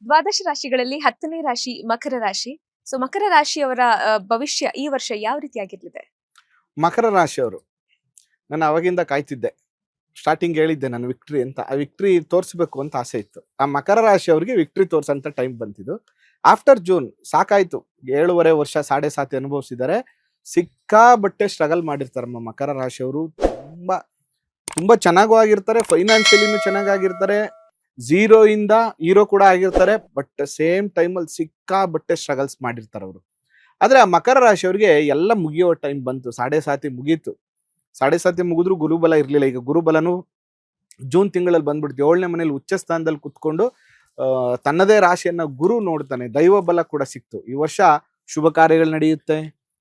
ದ್ವಾದಶ ರಾಶಿಗಳಲ್ಲಿ 10ನೇ ರಾಶಿ ಮಕರ ರಾಶಿ. ಸೊ ಮಕರ ರಾಶಿಯವರ ಭವಿಷ್ಯ ಈ ವರ್ಷ ಯಾವ ರೀತಿಯಾಗಿರ್ಲಿದೆ? ಮಕರ ರಾಶಿಯವರು ನಾನು ಅವಾಗಿಂದ ಕಾಯ್ತಿದ್ದೆ. ಸ್ಟಾರ್ಟಿಂಗ್ ಹೇಳಿದ್ದೆ ನಾನು ವಿಕ್ಟ್ರಿ ಅಂತ. ಆ ವಿಕ್ಟ್ರಿ ತೋರಿಸ್ಬೇಕು ಅಂತ ಆಸೆ ಇತ್ತು. ಆ ಮಕರ ರಾಶಿಯವರಿಗೆ ವಿಕ್ಟ್ರಿ ತೋರ್ಸಂತ ಟೈಮ್ ಬಂತಿದ್ದು. ಆಫ್ಟರ್ ಜೂನ್ ಸಾಕಾಯ್ತು. 7.5 ವರ್ಷ 7.5 ಅನುಭವಿಸಿದ್ದಾರೆ. ಸಿಕ್ಕಾಬಟ್ಟೆ ಸ್ಟ್ರಗಲ್ ಮಾಡಿರ್ತಾರೆ ಮಕರ ರಾಶಿಯವರು. ತುಂಬಾ ಚೆನ್ನಾಗೂ ಆಗಿರ್ತಾರೆ, ಫೈನಾನ್ಷಿಯಲಿನೂ ಚೆನ್ನಾಗಿರ್ತಾರೆ, ಝೀರೋ ಇಂದ ಹೀರೋ ಕೂಡ ಆಗಿರ್ತಾರೆ. ಬಟ್ ಸೇಮ್ ಟೈಮಲ್ಲಿ ಸಿಕ್ಕಾಬಟ್ಟೆ ಸ್ಟ್ರಗಲ್ಸ್ ಮಾಡಿರ್ತಾರೆ ಅವರು. ಆದ್ರೆ ಆ ಮಕರ ರಾಶಿಯವ್ರಿಗೆ ಎಲ್ಲ ಮುಗಿಯೋ ಟೈಮ್ ಬಂತು. 7.5 ಮುಗೀತು. 7.5 ಮುಗಿದ್ರು ಗುರುಬಲ ಇರ್ಲಿಲ್ಲ. ಈಗ ಗುರುಬಲನು ಜೂನ್ ತಿಂಗಳಲ್ಲಿ ಬಂದ್ಬಿಡ್ತು. 7ನೇ ಮನೇಲಿ ಉಚ್ಚ ಸ್ಥಾನದಲ್ಲಿ ಕುತ್ಕೊಂಡು ತನ್ನದೇ ರಾಶಿಯನ್ನ ಗುರು ನೋಡ್ತಾನೆ. ದೈವ ಬಲ ಕೂಡ ಸಿಕ್ತು. ಈ ವರ್ಷ ಶುಭ ಕಾರ್ಯಗಳು ನಡೆಯುತ್ತೆ,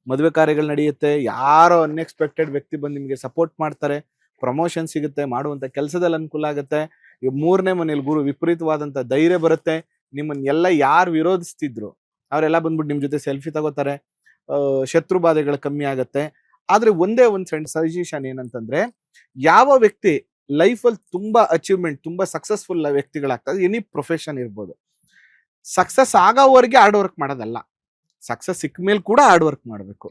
ಮದುವೆ ಕಾರ್ಯಗಳು ನಡೆಯುತ್ತೆ, ಯಾರೋ ಅನ್ಎಕ್ಸ್ಪೆಕ್ಟೆಡ್ ವ್ಯಕ್ತಿ ಬಂದು ನಿಮಗೆ ಸಪೋರ್ಟ್ ಮಾಡ್ತಾರೆ, ಪ್ರಮೋಷನ್ ಸಿಗುತ್ತೆ, ಮಾಡುವಂತ ಕೆಲಸದಲ್ಲಿ ಅನುಕೂಲ ಆಗುತ್ತೆ. ಈ 3ನೇ ಮನೇಲಿ ಗುರು ವಿಪರೀತವಾದಂತ ಧೈರ್ಯ ಬರುತ್ತೆ. ನಿಮ್ಮನ್ನೆಲ್ಲ ಯಾರು ವಿರೋಧಿಸ್ತಿದ್ರು ಅವರೆಲ್ಲ ಬಂದ್ಬಿಟ್ಟು ನಿಮ್ ಜೊತೆ ಸೆಲ್ಫಿ ತಗೋತಾರೆ. ಶತ್ರು ಬಾಧೆಗಳು ಕಮ್ಮಿ ಆಗತ್ತೆ. ಆದ್ರೆ ಒಂದೇ ಒಂದು ಸಣ್ಣ ಸಜೆಷನ್ ಏನಂತಂದ್ರೆ, ಯಾವ ವ್ಯಕ್ತಿ ಲೈಫಲ್ಲಿ ತುಂಬಾ ಅಚೀವ್ಮೆಂಟ್, ತುಂಬಾ ಸಕ್ಸಸ್ಫುಲ್ ವ್ಯಕ್ತಿಗಳಾಗ್ತದೆ, ಎನಿ ಪ್ರೊಫೆಷನ್ ಇರ್ಬೋದು, ಸಕ್ಸಸ್ ಆಗೋವರೆಗೆ ಹಾರ್ಡ್ ವರ್ಕ್ ಮಾಡೋದಲ್ಲ, ಸಕ್ಸಸ್ ಸಿಕ್ಕ ಮೇಲೆ ಕೂಡ ಹಾರ್ಡ್ ವರ್ಕ್ ಮಾಡಬೇಕು.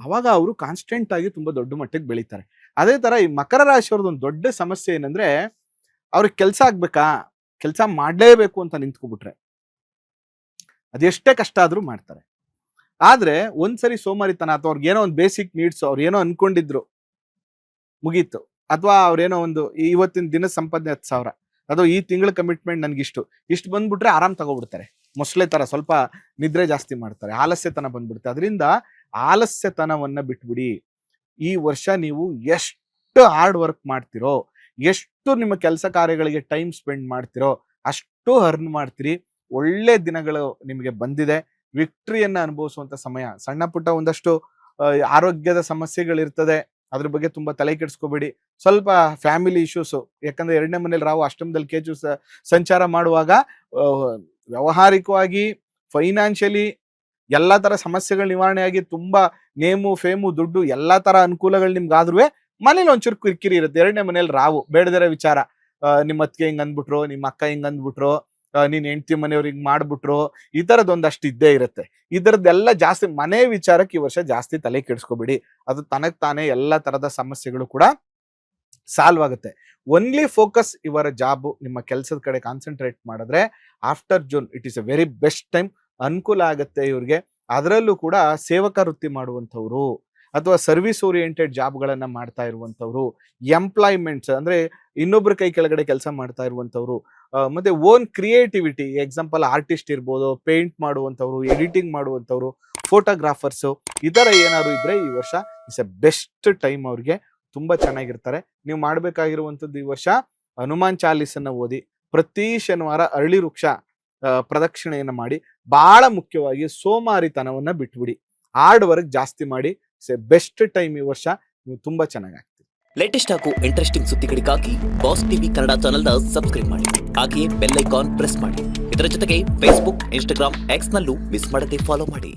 ಅವಾಗ ಅವರು ಕಾನ್ಸ್ಟೆಂಟ್ ಆಗಿ ತುಂಬಾ ದೊಡ್ಡ ಮಟ್ಟಿಗೆ ಬೆಳೀತಾರೆ. ಅದೇ ತರ ಈ ಮಕರ ರಾಶಿಯವ್ರದ್ದು ಒಂದು ದೊಡ್ಡ ಸಮಸ್ಯೆ ಏನಂದ್ರೆ, ಅವ್ರಿಗೆ ಕೆಲಸ ಆಗ್ಬೇಕಾ, ಕೆಲಸ ಮಾಡ್ಲೇಬೇಕು ಅಂತ ನಿಂತ್ಕೊಬಿಟ್ರೆ ಅದೆಷ್ಟೇ ಕಷ್ಟ ಆದ್ರೂ ಮಾಡ್ತಾರೆ. ಆದ್ರೆ ಒಂದ್ಸರಿ ಸೋಮಾರಿತನ ಅಥವಾ ಅವ್ರಿಗೆ ಏನೋ ಒಂದು ಬೇಸಿಕ್ ನೀಡ್ಸ್, ಅವ್ರು ಏನೋ ಅನ್ಕೊಂಡಿದ್ರು ಮುಗೀತು, ಅಥವಾ ಅವ್ರೇನೋ ಒಂದು ಇವತ್ತಿನ ದಿನ ಸಂಪಾದನೆ 10,000, ಅಥವಾ ಈ ತಿಂಗಳ ಕಮಿಟ್ಮೆಂಟ್ ನನ್ಗಿಷ್ಟು ಬಂದ್ಬಿಟ್ರೆ ಆರಾಮ್ ತಗೋಬಿಡ್ತಾರೆ. ಮೊಸಳೆ ತರ ಸ್ವಲ್ಪ ನಿದ್ರೆ ಜಾಸ್ತಿ ಮಾಡ್ತಾರೆ, ಆಲಸ್ಯತನ ಬಂದ್ಬಿಡುತ್ತೆ. ಅದರಿಂದ ಆಲಸ್ಯತನವನ್ನ ಬಿಟ್ಬಿಡಿ. ಈ ವರ್ಷ ನೀವು ಎಷ್ಟು ಹಾರ್ಡ್ ವರ್ಕ್ ಮಾಡ್ತಿರೋ, ಎಷ್ಟು ನಿಮ್ಮ ಕೆಲಸ ಕಾರ್ಯಗಳಿಗೆ ಟೈಮ್ ಸ್ಪೆಂಡ್ ಮಾಡ್ತಿರೋ ಅಷ್ಟು ಅರ್ನ್ ಮಾಡ್ತೀರಿ. ಒಳ್ಳೆ ದಿನಗಳು ನಿಮಗೆ ಬಂದಿದೆ. ವಿಕ್ಟ್ರಿಯನ್ನ ಅನುಭವಿಸುವಂತ ಸಮಯ. ಸಣ್ಣ ಪುಟ್ಟ ಒಂದಷ್ಟು ಆರೋಗ್ಯದ ಸಮಸ್ಯೆಗಳಿರ್ತದೆ, ಅದ್ರ ಬಗ್ಗೆ ತುಂಬಾ ತಲೆ ಕೆಡಿಸ್ಕೋಬೇಡಿ. ಸ್ವಲ್ಪ ಫ್ಯಾಮಿಲಿ ಇಶ್ಯೂಸ್, ಯಾಕಂದ್ರೆ 2ನೇ ಮನೇಲಿ ರಾಹು, ಅಷ್ಟಮದಲ್ಲಿ ಕೇತು ಸಂಚಾರ ಮಾಡುವಾಗ ವ್ಯವಹಾರಿಕವಾಗಿ, ಫೈನಾನ್ಷಿಯಲಿ ಎಲ್ಲಾ ತರ ಸಮಸ್ಯೆಗಳು ನಿವಾರಣೆ ಆಗಿ ತುಂಬಾ ನೇಮು ಫೇಮು ದುಡ್ಡು ಎಲ್ಲಾ ತರ ಅನುಕೂಲಗಳು ನಿಮ್ಗಾದ್ರೂ ಮನೇಲಿ ಒಂಚೂರು ಕಿರಿಕಿರಿ ಇರುತ್ತೆ. 2ನೇ ಮನೇಲಿ ರಾವು, ಬೇಡದಿರೋ ವಿಚಾರ, ನಿಮ್ಮ ಅತ್ತಿಗೆ ಹಿಂಗ್ ಅಂದ್ಬಿಟ್ರು, ನಿಮ್ಮ ಅಕ್ಕ ಹಿಂಗ್ ಅಂದ್ಬಿಟ್ರು, ನೀನ್ ಹೆಂಡತಿ ಮನೆಯವ್ರು ಹಿಂಗ್ ಮಾಡ್ಬಿಟ್ರು, ಈ ತರದ್ ಒಂದಷ್ಟು ಇದ್ದೇ ಇರುತ್ತೆ. ಇದರದ್ದೆಲ್ಲ ಜಾಸ್ತಿ ಮನೆ ವಿಚಾರಕ್ಕೆ ಈ ವರ್ಷ ಜಾಸ್ತಿ ತಲೆ ಕೆಡಿಸ್ಕೋಬೇಡಿ. ಅದು ತನಗ್ ತಾನೇ ಎಲ್ಲಾ ತರದ ಸಮಸ್ಯೆಗಳು ಕೂಡ ಸಾಲ್ವ್ ಆಗುತ್ತೆ. ಒನ್ಲಿ ಫೋಕಸ್ ಇವರ ಜಾಬ್, ನಿಮ್ಮ ಕೆಲಸದ ಕಡೆ ಕಾನ್ಸಂಟ್ರೇಟ್ ಮಾಡಿದ್ರೆ after June it is A very best time. ಅನುಕೂಲ ಆಗುತ್ತೆ ಇವ್ರಿಗೆ. ಅದರಲ್ಲೂ ಕೂಡ ಸೇವಕ ವೃತ್ತಿ ಮಾಡುವಂಥವ್ರು, ಅಥವಾ ಸರ್ವಿಸ್ ಓರಿಯೆಂಟೆಡ್ ಜಾಬ್ಗಳನ್ನ ಮಾಡ್ತಾ ಇರುವಂಥವ್ರು, ಎಂಪ್ಲಾಯ್ಮೆಂಟ್ಸ್ ಅಂದ್ರೆ ಇನ್ನೊಬ್ರ ಕೈ ಕೆಳಗಡೆ ಕೆಲಸ ಮಾಡ್ತಾ ಇರುವಂಥವ್ರು, ಮತ್ತೆ ಓನ್ ಕ್ರಿಯೇಟಿವಿಟಿ, ಎಕ್ಸಾಂಪಲ್ ಆರ್ಟಿಸ್ಟ್ ಇರ್ಬೋದು, ಪೇಂಟ್ ಮಾಡುವಂಥವ್ರು, ಎಡಿಟಿಂಗ್ ಮಾಡುವಂಥವ್ರು, ಫೋಟೋಗ್ರಾಫರ್ಸು, ಈ ತರ ಏನಾದ್ರು ಇದ್ರೆ ಈ ವರ್ಷ ಇಟ್ಸ್ ಎ ಬೆಸ್ಟ್ ಟೈಮ್. ಅವ್ರಿಗೆ ತುಂಬಾ ಚೆನ್ನಾಗಿರ್ತಾರೆ. ನೀವು ಮಾಡ್ಬೇಕಾಗಿರುವಂಥದ್ದು ಈ ವರ್ಷ ಹನುಮಾನ್ ಚಾಲೀಸನ್ನ ಓದಿ, ಪ್ರತಿ ಶನಿವಾರ ಅರಳಿ ವೃಕ್ಷ ಪ್ರದಕ್ಷಿಣೆಯನ್ನ ಮಾಡಿ, ಬಹಳ ಮುಖ್ಯವಾಗಿ ಸೋಮಾರಿತನವನ್ನ ಬಿಟ್ಬಿಡಿ, ಹಾರ್ಡ್ ವರ್ಕ್ ಜಾಸ್ತಿ ಮಾಡಿ. ಬೆಸ್ಟ್ ಟೈಮ್ ಈ ವರ್ಷ. ನೀವು ತುಂಬಾ ಚೆನ್ನಾಗಿ ಲೇಟೆಸ್ಟ್ ಹಾಗೂ ಇಂಟ್ರೆಸ್ಟಿಂಗ್ ಸುದ್ದಿಗಳಿಗಾಗಿ ಬಾಸ್ ಟಿವಿ ಕನ್ನಡ ಚಾನೆಲ್ನ ಸಬ್ಸ್ಕ್ರೈಬ್ ಮಾಡಿ. ಹಾಗೆಯೇ ಬೆಲ್ ಐಕಾನ್ ಪ್ರೆಸ್ ಮಾಡಿ. ಇದರ ಜೊತೆಗೆ ಫೇಸ್ಬುಕ್, ಇನ್ಸ್ಟಾಗ್ರಾಮ್, ಎಕ್ಸ್ ನಲ್ಲೂ ಮಿಸ್ ಮಾಡದೆ ಫಾಲೋ ಮಾಡಿ.